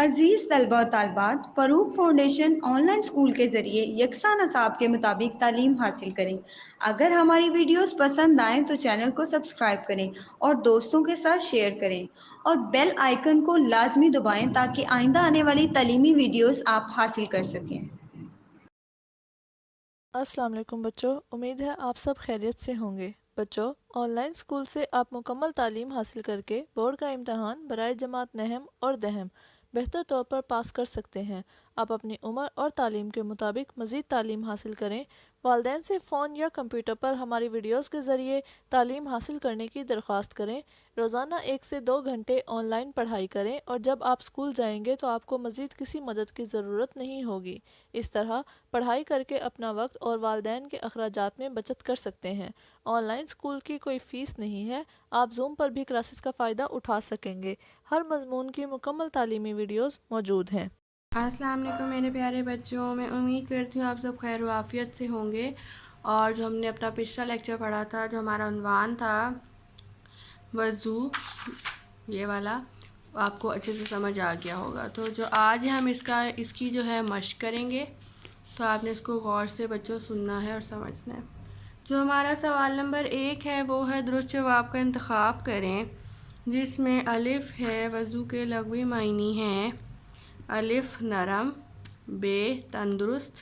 عزیز طلبہ و طالبات، فروغ فاؤنڈیشن آن لائن اسکول کے ذریعے یکساں نصاب کے مطابق تعلیم حاصل کریں۔ اگر ہماری ویڈیوز پسند آئیں تو چینل کو سبسکرائب کریں اور دوستوں کے ساتھ شیئر کریں اور بیل آئیکن کو لازمی دبائیں تاکہ آئندہ آنے والی تعلیمی ویڈیوز آپ حاصل کر سکیں۔ السلام علیکم بچوں، امید ہے آپ سب خیریت سے ہوں گے۔ بچوں، آن لائن اسکول سے آپ مکمل تعلیم حاصل کر کے بورڈ کا امتحان برائے جماعت نہم اور دہم بہتر طور پر پاس کر سکتے ہیں۔ آپ اپنی عمر اور تعلیم کے مطابق مزید تعلیم حاصل کریں۔ والدین سے فون یا کمپیوٹر پر ہماری ویڈیوز کے ذریعے تعلیم حاصل کرنے کی درخواست کریں۔ روزانہ 1 سے 2 گھنٹے آن لائن پڑھائی کریں اور جب آپ اسکول جائیں گے تو آپ کو مزید کسی مدد کی ضرورت نہیں ہوگی۔ اس طرح پڑھائی کر کے اپنا وقت اور والدین کے اخراجات میں بچت کر سکتے ہیں۔ آن لائن اسکول کی کوئی فیس نہیں ہے، آپ زوم پر بھی کلاسز کا فائدہ اٹھا سکیں گے۔ ہر مضمون کی مکمل تعلیمی ویڈیوز موجود ہیں۔ السلام علیکم میرے پیارے بچوں، میں امید کرتی ہوں آپ سب خیر و عافیت سے ہوں گے۔ اور جو ہم نے اپنا پچھلا لیکچر پڑھا تھا، جو ہمارا عنوان تھا وضو، یہ والا آپ کو اچھے سے سمجھ آ گیا ہوگا۔ تو جو آج ہم اس کی جو ہے مشق کریں گے، تو آپ نے اس کو غور سے بچوں سننا ہے اور سمجھنا ہے۔ جو ہمارا سوال نمبر 1 ہے وہ ہے درست جواب کا انتخاب کریں، جس میں الف ہے وضو کے لغوی معنی ہیں الف نرم، ب تندرست،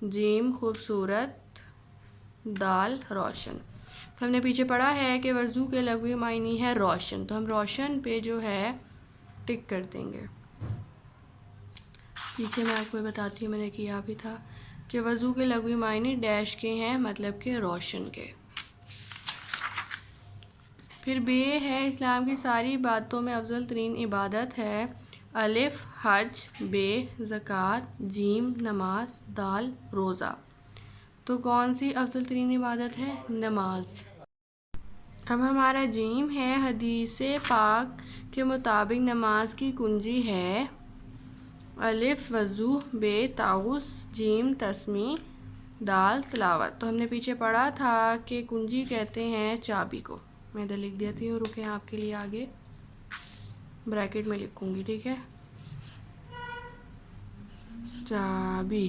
جیم خوبصورت، دال روشن۔ تو ہم نے پیچھے پڑھا ہے کہ وضو کے لغوی معنی ہے روشن، تو ہم روشن پہ جو ہے ٹک کر دیں گے۔ پیچھے میں آپ کو بتاتی ہوں، میں نے کیا بھی تھا کہ وضو کے لغوی معنی ڈیش کے ہیں، مطلب کہ روشن کے۔ پھر بے ہے اسلام کی ساری عبادتوں میں افضل ترین عبادت ہے الف حج، بے زکوٰۃ، جیم نماز، دال روزہ۔ تو کون سی افضل ترین عبادت ہے؟ نماز۔ اب ہمارا جیم ہے حدیث پاک کے مطابق نماز کی کنجی ہے الف وضو، بے تعوذ، جیم تسمیع، دال تلاوت۔ تو ہم نے پیچھے پڑھا تھا کہ کنجی کہتے ہیں چابی کو۔ میں ادھر لکھ دیتی ہوں، رکیں آپ کے لیے آگے بریکٹ میں لکھوں گی، ٹھیک ہے؟ چابی،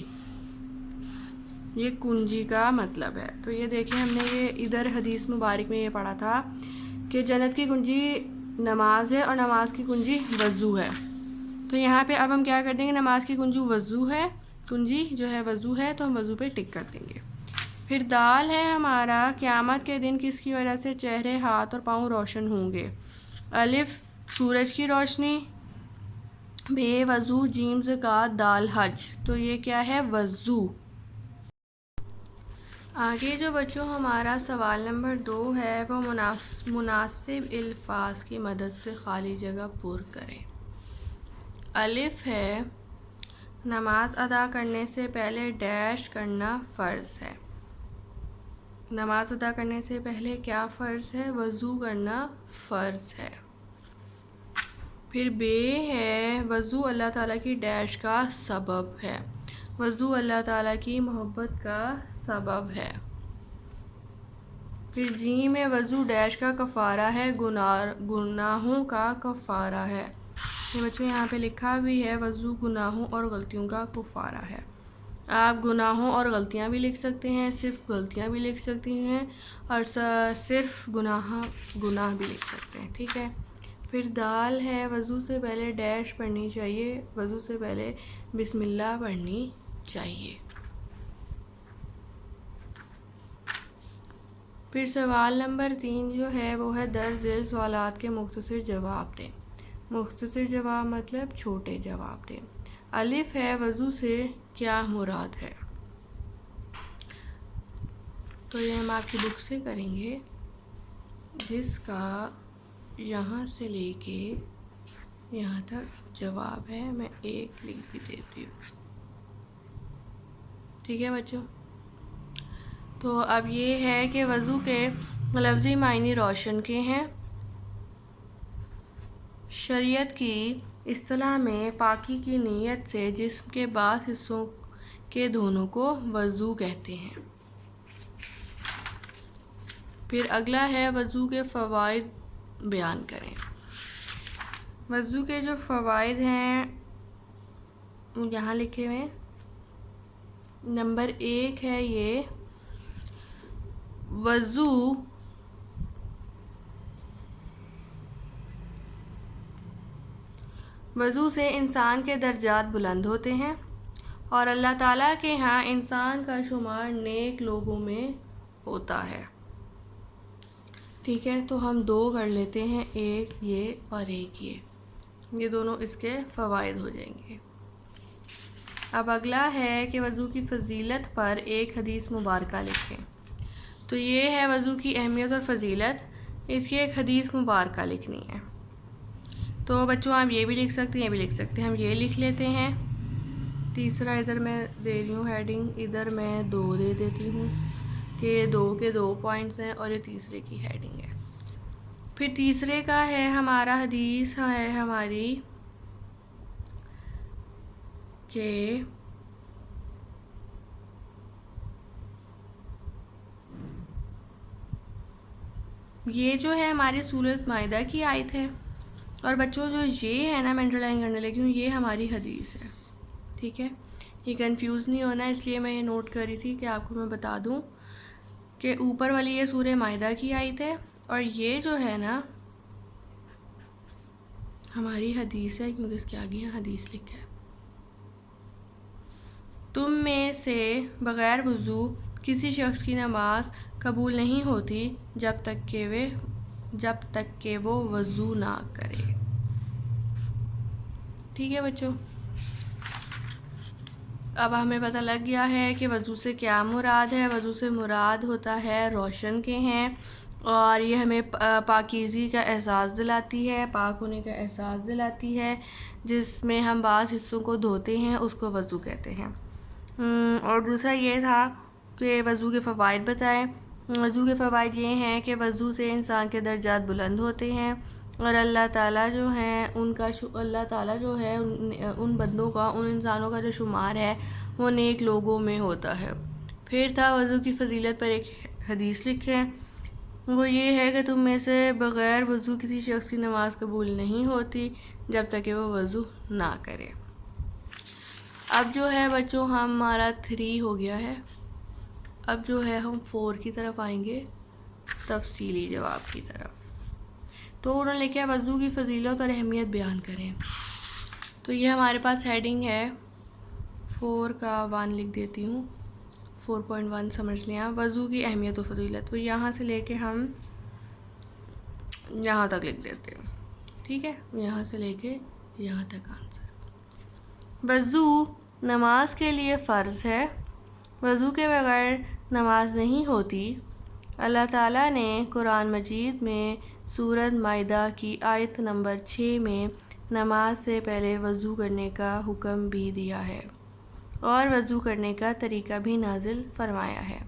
یہ کنجی کا مطلب ہے۔ تو یہ دیکھیں، ہم نے یہ ادھر حدیث مبارک میں یہ پڑھا تھا کہ جنت کی کنجی نماز ہے اور نماز کی کنجی وضو ہے۔ تو یہاں پہ اب ہم کیا کر دیں گے، نماز کی کنجی وضو ہے، کنجی جو ہے وضو ہے، تو ہم وضو پہ ٹک کر دیں گے۔ پھر دال ہے ہمارا قیامت کے دن کس کی وجہ سے چہرے، ہاتھ اور پاؤں روشن ہوں گے؟ الف سورج کی روشنی، بے وضو، جیم زکوٰۃ، دال حج۔ تو یہ کیا ہے؟ وضو۔ آگے جو بچوں ہمارا سوال نمبر 2 ہے وہ مناسب الفاظ کی مدد سے خالی جگہ پر کریں۔ الف ہے نماز ادا کرنے سے پہلے ڈیش کرنا فرض ہے۔ نماز ادا کرنے سے پہلے کیا فرض ہے؟ وضو کرنا فرض ہے۔ پھر بے ہے وضو اللہ تعالیٰ کی ڈیش کا سبب ہے۔ وضو اللہ تعالیٰ کی محبت کا سبب ہے۔ پھر جیم ہے وضو ڈیش کا کفارہ ہے، گناہوں کا کفارہ ہے۔ تو بچوں یہاں پہ لکھا بھی ہے وضو گناہوں اور غلطیوں کا کفارہ ہے۔ آپ گناہوں اور غلطیاں بھی لکھ سکتے ہیں، صرف غلطیاں بھی لکھ سکتی ہیں، اور صرف گناہ بھی لکھ سکتے ہیں، ٹھیک ہے؟ پھر دال ہے وضو سے پہلے ڈیش پڑھنی چاہیے، وضو سے پہلے بسم اللہ پڑھنی چاہیے۔ پھر سوال نمبر 3 جو ہے وہ ہے درج ذیل سوالات کے مختصر جواب دیں۔ مختصر جواب مطلب چھوٹے جواب دیں۔ الف ہے وضو سے کیا مراد ہے؟ تو یہ ہم آپ کی بک سے کریں گے، جس کا یہاں سے لے کے یہاں تک جواب ہے، میں ایک لنک بھی دیتی ہوں، ٹھیک ہے بچوں؟ تو اب یہ ہے کہ وضو کے لفظی معنی روشن کے ہیں۔ شریعت کی اصطلاح میں پاکی کی نیت سے جسم کے بعض حصوں کے دھونے کو وضو کہتے ہیں۔ پھر اگلا ہے وضو کے فوائد بیان کریں۔ وضو کے جو فوائد ہیں یہاں لکھے ہوئے ہیں. نمبر 1 ہے یہ وضو سے انسان کے درجات بلند ہوتے ہیں اور اللہ تعالیٰ کے ہاں انسان کا شمار نیک لوگوں میں ہوتا ہے. ٹھیک ہے، تو ہم 2 کر لیتے ہیں، ایک یہ اور ایک یہ دونوں اس کے فوائد ہو جائیں گے. اب اگلا ہے کہ وضو کی فضیلت پر ایک حدیث مبارکہ لکھیں. تو یہ ہے وضو کی اہمیت اور فضیلت، اس کی ایک حدیث مبارکہ لکھنی ہے. تو بچوں آپ یہ بھی لکھ سکتے ہیں، یہ بھی لکھ سکتے ہیں. ہم یہ لکھ لیتے ہیں. تیسرا ادھر میں دے رہی ہوں ہیڈنگ، ادھر میں 2 دے دیتی ہوں کہ یہ 2 کے 2 پوائنٹس ہیں اور یہ تیسرے کی ہیڈنگ ہے. پھر تیسرے کا ہے ہمارا حدیث ہے ہماری کہ یہ جو ہے ہماری سورۃ مائدہ کی آیت ہے. اور بچوں جو یہ ہے نا میں انڈر لائن کرنے لگی ہوں، یہ ہماری حدیث ہے. ٹھیک ہے، یہ کنفیوز نہیں ہونا، اس لیے میں یہ نوٹ کر رہی تھی کہ آپ کو میں بتا دوں کہ اوپر والی یہ سورہ مائدہ کی آیت ہے اور یہ جو ہے نا ہماری حدیث ہے، کیونکہ اس کے آگے یہاں حدیث لکھا ہے. تم میں سے بغیر وضو کسی شخص کی نماز قبول نہیں ہوتی جب تک کہ وہ وضو نہ کرے. ٹھیک ہے بچوں، اب ہمیں پتہ لگ گیا ہے کہ وضو سے کیا مراد ہے. وضو سے مراد ہوتا ہے روشن کے ہیں، اور یہ ہمیں پاکیزگی کا احساس دلاتی ہے، پاک ہونے کا احساس دلاتی ہے. جس میں ہم بعض حصوں کو دھوتے ہیں اس کو وضو کہتے ہیں. اور دوسرا یہ تھا کہ وضو کے فوائد بتائیں. وضو کے فوائد یہ ہیں کہ وضو سے انسان کے درجات بلند ہوتے ہیں اور اللہ تعالیٰ جو ہیں اللہ تعالیٰ جو ہے ان بندوں کا، ان انسانوں کا جو شمار ہے وہ نیک لوگوں میں ہوتا ہے. پھر تھا وضو کی فضیلت پر ایک حدیث لکھیں، وہ یہ ہے کہ تم میں سے بغیر وضو کسی شخص کی نماز قبول نہیں ہوتی جب تک کہ وہ وضو نہ کرے. اب جو ہے بچوں ہمارا 3 ہو گیا ہے. اب جو ہے ہم 4 کی طرف آئیں گے، تفصیلی جواب کی طرف. تو انہوں نے لکھا وضو کی فضیلت اور اہمیت بیان کریں. تو یہ ہمارے پاس ہیڈنگ ہے، 4 کا 1 لکھ دیتی ہوں. 4.1 سمجھ لیں. وضو کی اہمیت و فضیلت، وہ یہاں سے لے کے ہم یہاں تک لکھ دیتے ہیں. ٹھیک ہے، یہاں سے لے کے یہاں تک آنسر. وضو نماز کے لیے فرض ہے. وضو کے بغیر نماز نہیں ہوتی. اللہ تعالیٰ نے قرآن مجید میں سورۃ مائدہ کی آیت نمبر 6 میں نماز سے پہلے وضو کرنے کا حکم بھی دیا ہے اور وضو کرنے کا طریقہ بھی نازل فرمایا ہے.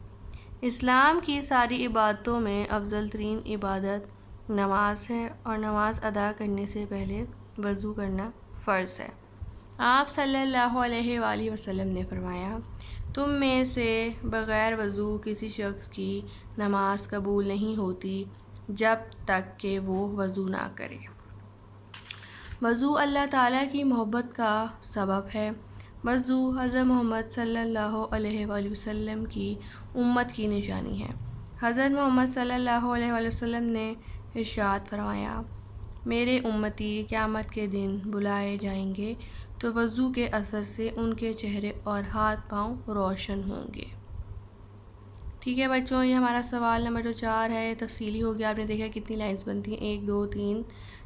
اسلام کی ساری عبادتوں میں افضل ترین عبادت نماز ہے اور نماز ادا کرنے سے پہلے وضو کرنا فرض ہے. آپ صلی اللہ علیہ وآلہ وسلم نے فرمایا، تم میں سے بغیر وضو کسی شخص کی نماز قبول نہیں ہوتی جب تک کہ وہ وضو نہ کرے. وضو اللہ تعالیٰ کی محبت کا سبب ہے. وضو حضرت محمد صلی اللہ علیہ وآلہ وسلم کی امت کی نشانی ہے. حضرت محمد صلی اللہ علیہ وآلہ وسلم نے ارشاد فرمایا، میرے امتی قیامت کے دن بلائے جائیں گے تو وضو کے اثر سے ان کے چہرے اور ہاتھ پاؤں روشن ہوں گے. ٹھیک ہے بچوں، یہ ہمارا سوال نمبر جو 4 ہے تفصیلی ہو گیا. آپ نے دیکھا کتنی لائنز بنتی ہیں، 1 2 3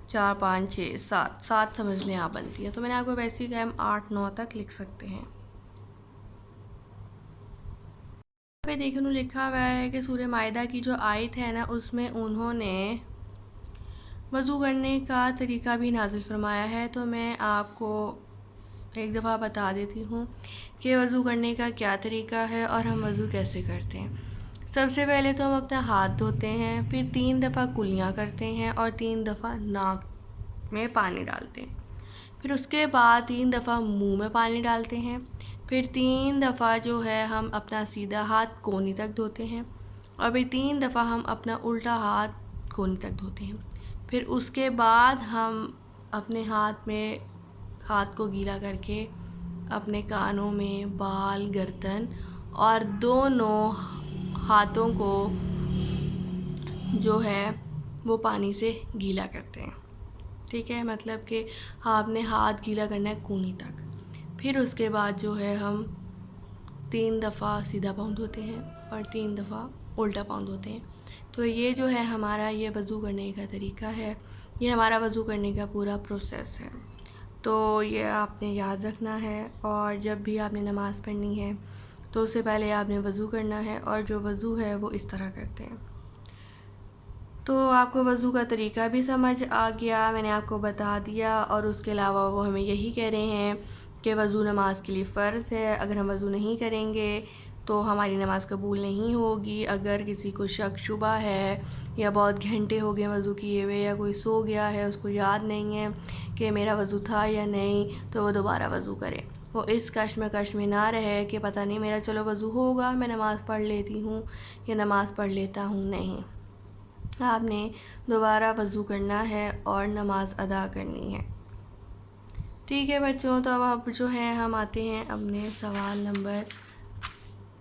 4 5 6 7 سمجھ لیں آپ بنتی ہے. تو میں نے آپ کو ویسے ہی کہا ہم 8 9 تک لکھ سکتے ہیں. پہ دیکھیں انہوں لکھا ہوا ہے کہ سورہ مائدہ کی جو آیت ہے نا اس میں انہوں نے وضو کرنے کا طریقہ بھی نازل فرمایا ہے. تو میں آپ کو ایک دفعہ بتا دیتی ہوں کہ وضو کرنے کا کیا طریقہ ہے اور ہم وضو کیسے کرتے ہیں. سب سے پہلے تو ہم اپنا ہاتھ دھوتے ہیں، پھر 3 دفعہ کلیاں کرتے ہیں اور 3 دفعہ ناک میں پانی ڈالتے ہیں. پھر اس کے بعد 3 دفعہ منہ میں پانی ڈالتے ہیں. پھر 3 دفعہ جو ہے ہم اپنا سیدھا ہاتھ کونی تک دھوتے ہیں اور پھر 3 دفعہ ہم اپنا الٹا ہاتھ کونی تک دھوتے ہیں. پھر اس کے بعد ہم اپنے ہاتھ کو گیلا کر کے اپنے کانوں میں، بال، گردن اور دونوں ہاتھوں کو جو ہے وہ پانی سے گیلا کرتے ہیں. ٹھیک ہے، مطلب کہ آپ نے ہاتھ گیلا کرنا ہے کونی تک. پھر اس کے بعد جو ہے ہم 3 دفعہ سیدھا پاؤں دھوتے ہیں اور 3 دفعہ الٹا پاؤں دھوتے ہیں. تو یہ جو ہے ہمارا یہ وضو کرنے کا طریقہ ہے، یہ ہمارا وضو کرنے کا پورا پروسیس ہے. تو یہ آپ نے یاد رکھنا ہے، اور جب بھی آپ نے نماز پڑھنی ہے تو اس سے پہلے آپ نے وضو کرنا ہے، اور جو وضو ہے وہ اس طرح کرتے ہیں. تو آپ کو وضو کا طریقہ بھی سمجھ آ گیا، میں نے آپ کو بتا دیا. اور اس کے علاوہ وہ ہمیں یہی کہہ رہے ہیں کہ وضو نماز کے لیے فرض ہے. اگر ہم وضو نہیں کریں گے تو ہماری نماز قبول نہیں ہوگی. اگر کسی کو شک شبہ ہے یا بہت گھنٹے ہو گئے وضو کیے ہوئے، یا کوئی سو گیا ہے اس کو یاد نہیں ہے کہ میرا وضو تھا یا نہیں، تو وہ دوبارہ وضو کرے. وہ اس کشمکش میں نہ رہے کہ پتہ نہیں میرا چلو وضو ہوگا، میں نماز پڑھ لیتی ہوں یا نماز پڑھ لیتا ہوں. نہیں، آپ نے دوبارہ وضو کرنا ہے اور نماز ادا کرنی ہے. ٹھیک ہے بچوں، تو اب جو ہے ہم آتے ہیں اپنے سوال نمبر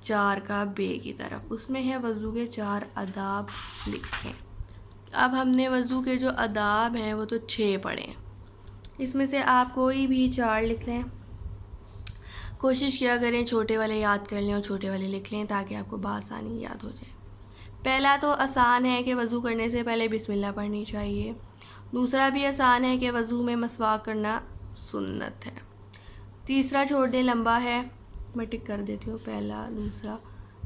4 کا بے کی طرف. اس میں ہے وضو کے 4 آداب لکھیں. اب ہم نے وضو کے جو آداب ہیں وہ تو 6 پڑھے ہیں، اس میں سے آپ کوئی بھی 4 لکھ لیں. کوشش کیا کریں چھوٹے والے یاد کر لیں اور چھوٹے والے لکھ لیں تاکہ آپ کو بآسانی یاد ہو جائے. پہلا تو آسان ہے کہ وضو کرنے سے پہلے بسم اللہ پڑھنی چاہیے. دوسرا بھی آسان ہے کہ وضو میں مسواک کرنا سنت ہے. تیسرا چھوڑ دیں، لمبا ہے، میں ٹک کر دیتی ہوں. پہلا، دوسرا،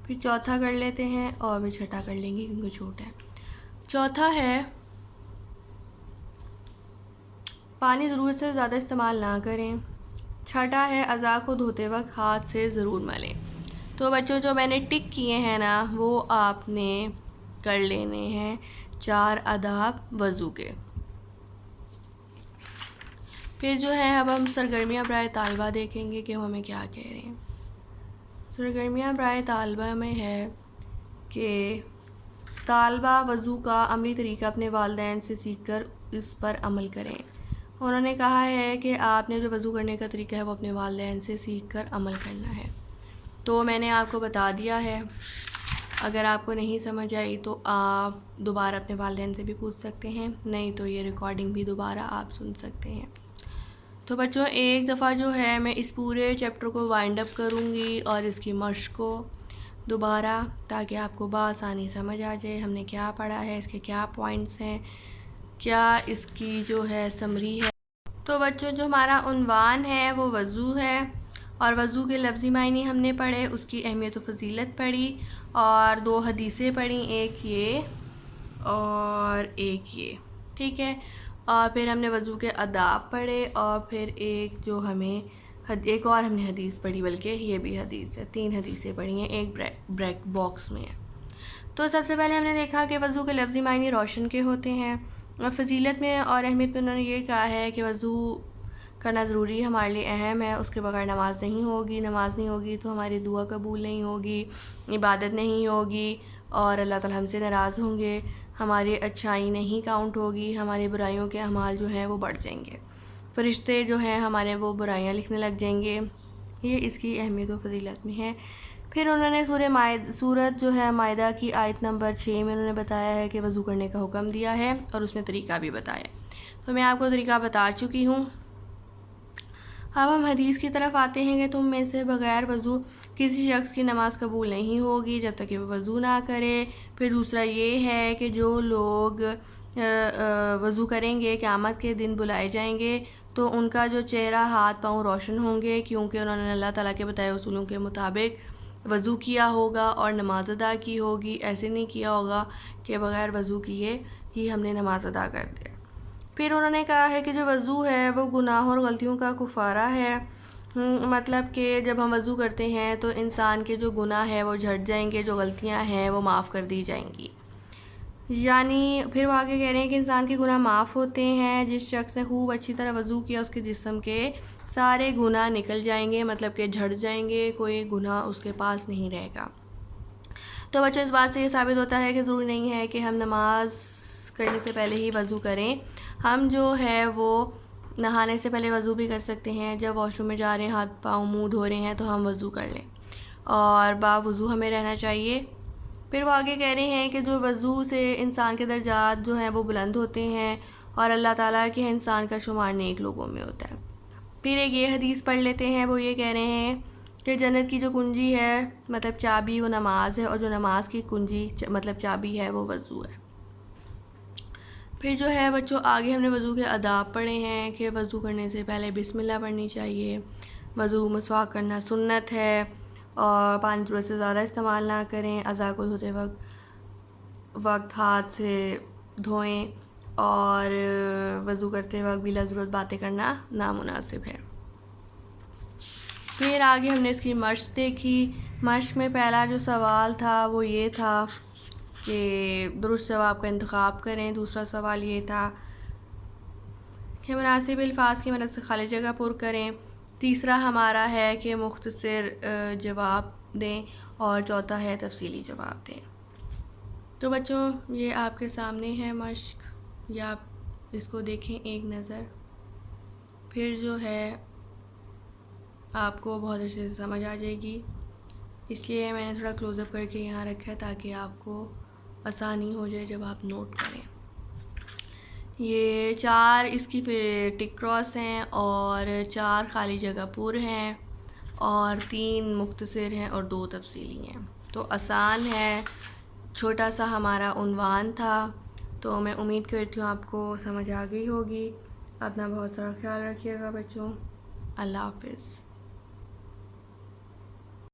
پھر چوتھا کر لیتے ہیں اور پھر چھٹا کر لیں گے کیونکہ چھوٹا ہے. چوتھا ہے پانی ضرورت سے زیادہ استعمال نہ کریں. چھٹا ہے اعضاء کو دھوتے وقت ہاتھ سے ضرور ملیں. تو بچوں جو میں نے ٹک کیے ہیں نا وہ آپ نے کر لینے ہیں 4 آداب وضو کے. پھر جو ہے اب ہم سرگرمیاں برائے طالبہ دیکھیں گے کہ وہ ہمیں کیا کہہ رہے ہیں. سرگرمیاں برائے طالبہ میں ہے کہ طالبہ وضو کا عملی طریقہ اپنے والدین سے سیکھ کر اس پر عمل کریں. انہوں نے کہا ہے کہ آپ نے جو وضو کرنے کا طریقہ ہے وہ اپنے والدین سے سیکھ کر عمل کرنا ہے. تو میں نے آپ کو بتا دیا ہے، اگر آپ کو نہیں سمجھ آئی تو آپ دوبارہ اپنے والدین سے بھی پوچھ سکتے ہیں، نہیں تو یہ ریکارڈنگ بھی دوبارہ آپ سن سکتے ہیں. تو بچوں ایک دفعہ جو ہے میں اس پورے چیپٹر کو وائنڈ اپ کروں گی اور اس کی مشق کو دوبارہ، تاکہ آپ کو بآسانی سمجھ آ جائے ہم نے کیا پڑھا ہے، اس کے کیا پوائنٹس ہیں، کیا اس کی جو ہے سمری ہے. تو بچوں جو ہمارا عنوان ہے وہ وضو ہے، اور وضو کے لفظی معنی ہم نے پڑھے، اس کی اہمیت و فضیلت پڑھی اور 2 حدیثیں پڑھیں، ایک یہ اور ایک یہ. ٹھیک ہے، اور پھر ہم نے وضو کے آداب پڑھے، اور پھر ایک جو ہمیں ایک اور ہم نے حدیث پڑھی، بلکہ یہ بھی حدیث ہے. 3 حدیثیں پڑھی ہیں، ایک بریک باکس میں ہے. تو سب سے پہلے ہم نے دیکھا کہ وضو کے لفظی معنی روشن کے ہوتے ہیں، اور فضیلت میں اور اہمیت میں انہوں نے یہ کہا ہے کہ وضو کرنا ضروری ہمارے لیے اہم ہے. اس کے بغیر نماز نہیں ہوگی، نماز نہیں ہوگی تو ہماری دعا قبول نہیں ہوگی، عبادت نہیں ہوگی، اور اللہ تعالیٰ ہم سے ناراض ہوں گے. ہماری اچھائی نہیں کاؤنٹ ہوگی، ہماری برائیوں کے اعمال جو ہیں وہ بڑھ جائیں گے، فرشتے جو ہیں ہمارے وہ برائیاں لکھنے لگ جائیں گے. یہ اس کی اہمیت و فضیلت میں ہے. پھر انہوں نے سورت جو ہے مائدہ کی آیت نمبر 6 میں انہوں نے بتایا ہے کہ وضو کرنے کا حکم دیا ہے، اور اس میں طریقہ بھی بتایا. تو میں آپ کو طریقہ بتا چکی ہوں. اب ہم حدیث کی طرف آتے ہیں کہ تم میں سے بغیر وضو کسی شخص کی نماز قبول نہیں ہوگی جب تک کہ وہ وضو نہ کرے. پھر دوسرا یہ ہے کہ جو لوگ وضو کریں گے قیامت کے دن بلائے جائیں گے تو ان کا جو چہرہ، ہاتھ، پاؤں روشن ہوں گے، کیونکہ انہوں نے اللہ تعالیٰ کے بتائے اصولوں کے مطابق وضو کیا ہوگا اور نماز ادا کی ہوگی. ایسے نہیں کیا ہوگا کہ بغیر وضو کیے ہی ہم نے نماز ادا کر دیا. پھر انہوں نے کہا ہے کہ جو وضو ہے وہ گناہوں اور غلطیوں کا کفارہ ہے. مطلب کہ جب ہم وضو کرتے ہیں تو انسان کے جو گناہ ہے وہ جھٹ جائیں گے، جو غلطیاں ہیں وہ معاف کر دی جائیں گی. یعنی پھر وہ آگے کہہ رہے ہیں کہ انسان کے گناہ معاف ہوتے ہیں. جس شخص نے خوب اچھی طرح وضو کیا اس کے جسم کے سارے گناہ نکل جائیں گے، مطلب کہ جھڑ جائیں گے، کوئی گناہ اس کے پاس نہیں رہے گا. تو بچوں اس بات سے یہ ثابت ہوتا ہے کہ ضروری نہیں ہے کہ ہم نماز کرنے سے پہلے ہی وضو کریں. ہم جو ہے وہ نہانے سے پہلے وضو بھی کر سکتے ہیں. جب واش روم میں جا رہے ہیں, ہاتھ پاؤں منہ دھو رہے ہیں, تو ہم وضو کر لیں اور باوضو ہمیں رہنا چاہیے. پھر وہ آگے کہہ رہے ہیں کہ جو وضو سے انسان کے درجات جو ہیں وہ بلند ہوتے ہیں اور اللہ تعالیٰ کے انسان کا شمار نیک لوگوں میں ہوتا ہے. پھر ایک یہ حدیث پڑھ لیتے ہیں. وہ یہ کہہ رہے ہیں کہ جنت کی جو کنجی ہے مطلب چابی وہ نماز ہے, اور جو نماز کی کنجی مطلب چابی ہے وہ وضو ہے. پھر جو ہے بچوں آگے ہم نے وضو کے آداب پڑھے ہیں کہ وضو کرنے سے پہلے بسم اللہ پڑھنی چاہیے. وضو مسواک کرنا سنت ہے, اور پانی ضرورت سے زیادہ استعمال نہ کریں. اعضاء کو دھوتے وقت ہاتھ سے دھوئیں, اور وضو کرتے وقت بلا ضرورت باتیں کرنا نامناسب ہے. پھر آگے ہم نے اس کی مشق دیکھی. مشق میں پہلا جو سوال تھا وہ یہ تھا کہ درست جواب کا انتخاب کریں. دوسرا سوال یہ تھا کہ مناسب الفاظ کی مدد سے خالی جگہ پر کریں. تیسرا ہمارا ہے کہ مختصر جواب دیں, اور چوتھا ہے تفصیلی جواب دیں. تو بچوں یہ آپ کے سامنے ہے مشق, یا آپ اس کو دیکھیں ایک نظر. پھر جو ہے آپ کو بہت اچھے سے سمجھ آ جائے گی. اس لیے میں نے تھوڑا کلوز اپ کر کے یہاں رکھا ہے تاکہ آپ کو آسانی ہو جائے جب آپ نوٹ کریں. یہ 4 اس کی ٹک کراس ہیں, اور 4 خالی جگہ پر ہیں, اور 3 مختصر ہیں, اور 2 تفصیلی ہیں. تو آسان ہے. چھوٹا سا ہمارا عنوان تھا. تو میں امید کرتی ہوں آپ کو سمجھ آ گئی ہوگی. اپنا بہت سارا خیال رکھیے گا بچوں. اللہ حافظ.